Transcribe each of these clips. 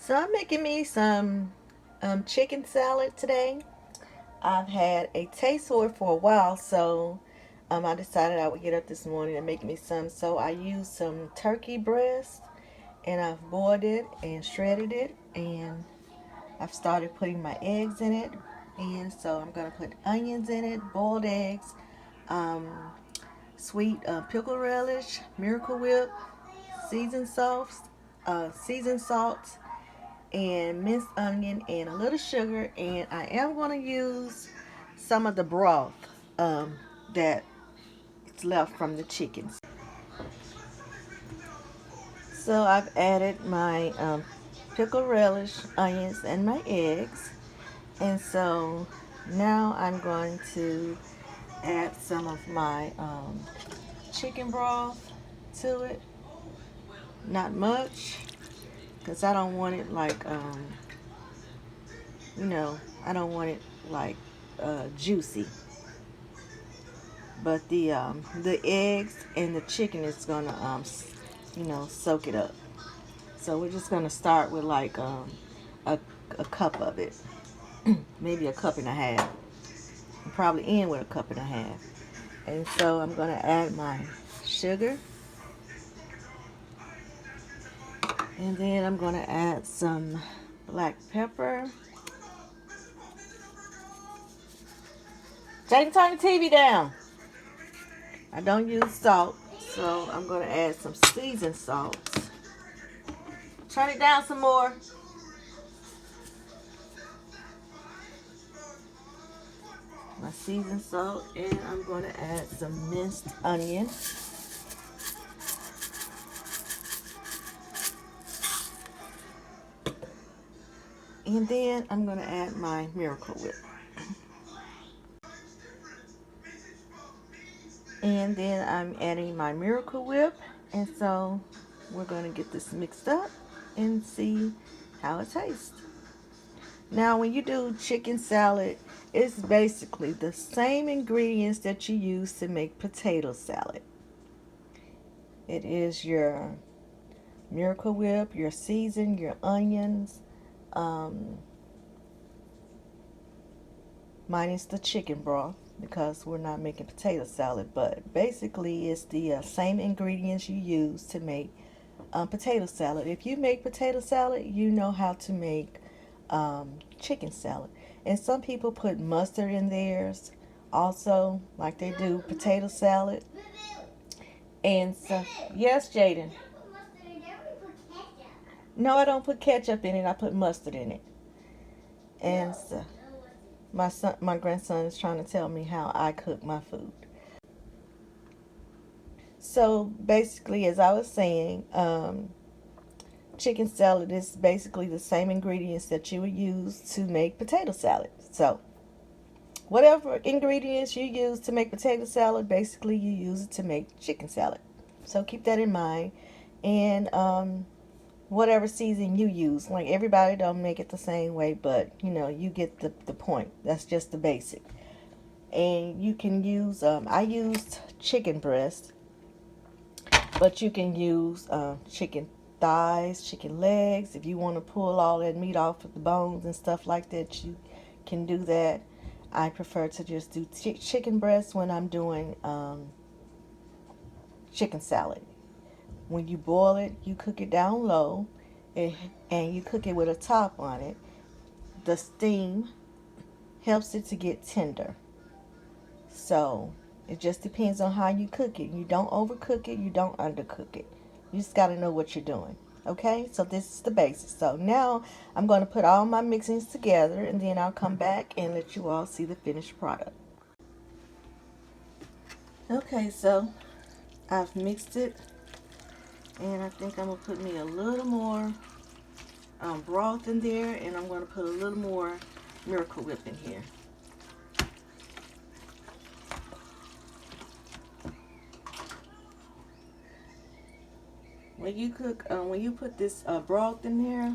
So I'm making me some chicken salad today. I've had a taste for it for a while, so I decided I would get up this morning and make me some. So I used some turkey breast and I've boiled it and shredded it, and I've started putting my eggs in it. And so I'm going to put onions in it, boiled eggs, um, sweet pickle relish, Miracle Whip, seasoned salts, seasoned salt, and minced onion and a little sugar, and I am going to use some of the broth that's left from the chickens. So I've added my pickle relish, onions, and my eggs, and so now I'm going to add some of my chicken broth to it. Not much, because I don't want it like I don't want it like juicy. But the eggs and the chicken is gonna soak it up. So we're just gonna start with like a, a cup of it, maybe a cup and a half. Probably end with a cup and a half. And so I'm gonna add my sugar, and then I'm gonna add some black pepper. Jaden, turn the TV down. I don't use salt, so I'm gonna add some seasoned salt. Turn it down some more. My seasoned salt, and I'm going to add some minced onion. And then I'm going to add my Miracle Whip. And then I'm adding my Miracle Whip. And so we're going to get this mixed up and see how it tastes. Now, when you do chicken salad, it's basically the same ingredients that you use to make potato salad. It is your Miracle Whip, your season, your onions, minus the chicken broth because we're not making potato salad. But basically, it's the same ingredients you use to make potato salad. If you make potato salad, you know how to make chicken salad. And some people put mustard in theirs also, like they do potato salad. And so, yes, Jaden. No, I don't put ketchup in it. I put mustard in it. And so, my grandson is trying to tell me how I cook my food. So basically, as I was saying, chicken salad is basically the same ingredients that you would use to make potato salad. So whatever ingredients you use to make potato salad, basically you use it to make chicken salad. So keep that in mind. And whatever season you use, like everybody don't make it the same way, but you get the point. That's just the basic. And you can use I used chicken breast, but you can use chicken thighs, chicken legs. If you want to pull all that meat off of the bones and stuff like that, you can do that. I prefer to just do chicken breast when I'm doing chicken salad. When you boil it, you cook it down low, and you cook it with a top on it. The steam helps it to get tender. So it just depends on how you cook it. You don't overcook it, you don't undercook it. You just got to know what you're doing. Okay, so this is the basics. So now I'm going to put all my mixings together, and then I'll come back and let you all see the finished product. Okay, so I've mixed it, and I think I'm going to put me a little more broth in there, and I'm going to put a little more Miracle Whip in here. When you cook, when you put this broth in here,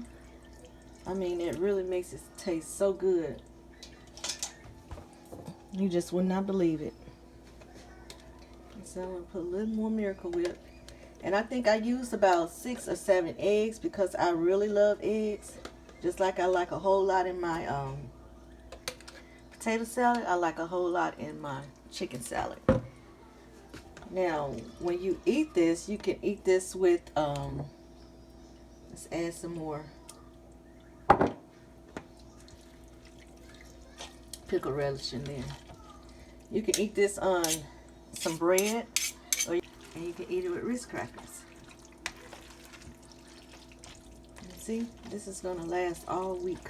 I mean, it really makes it taste so good. You just would not believe it. So I'm going to put a little more Miracle Whip. And I think I used about 6 or 7 eggs because I really love eggs. Just like I like a whole lot in my potato salad, I like a whole lot in my chicken salad. Now, when you eat this, you can eat this with, let's add some more pickle relish in there. You can eat this on some bread, and you can eat it with Ritz crackers. And see, this is going to last all week.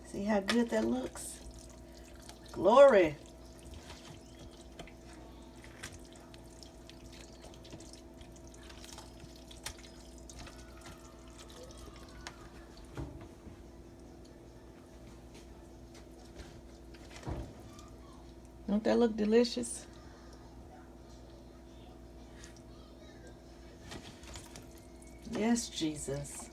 See how good that looks? Glory! Don't that look delicious? Yes, Jesus.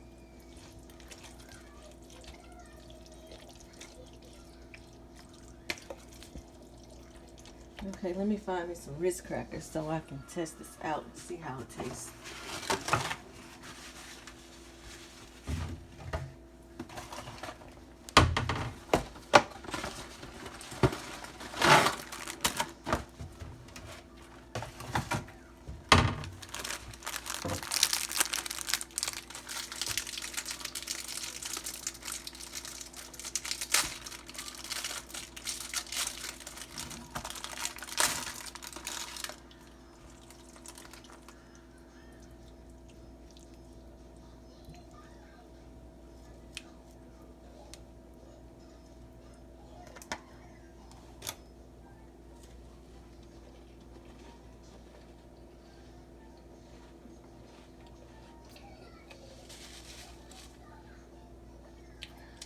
Okay, let me find me some Ritz crackers so I can test this out and see how it tastes.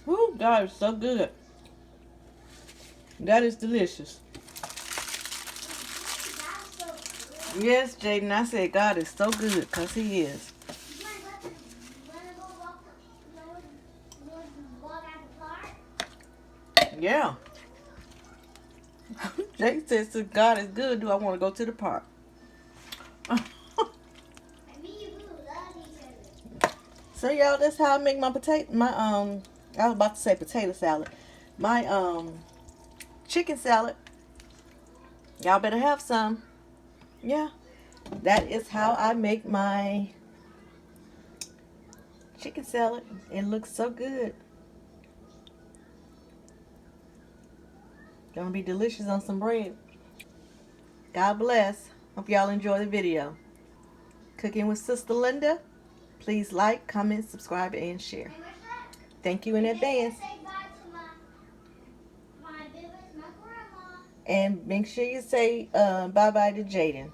Woo, God, it's so good. That is delicious. Yes, Jaden, I said God is so good because He is. Yeah. Jaden says God is good. Do I want to go to the park? So y'all, that's how I make my I was about to say potato salad. My chicken salad. Y'all better have some. Yeah. That is how I make my chicken salad. It looks so good. Gonna be delicious on some bread. God bless. Hope y'all enjoy the video. Cooking with Sister Linda. Please like, comment, subscribe, and share. Thank you in advance. And make sure you say bye-bye to Jaden.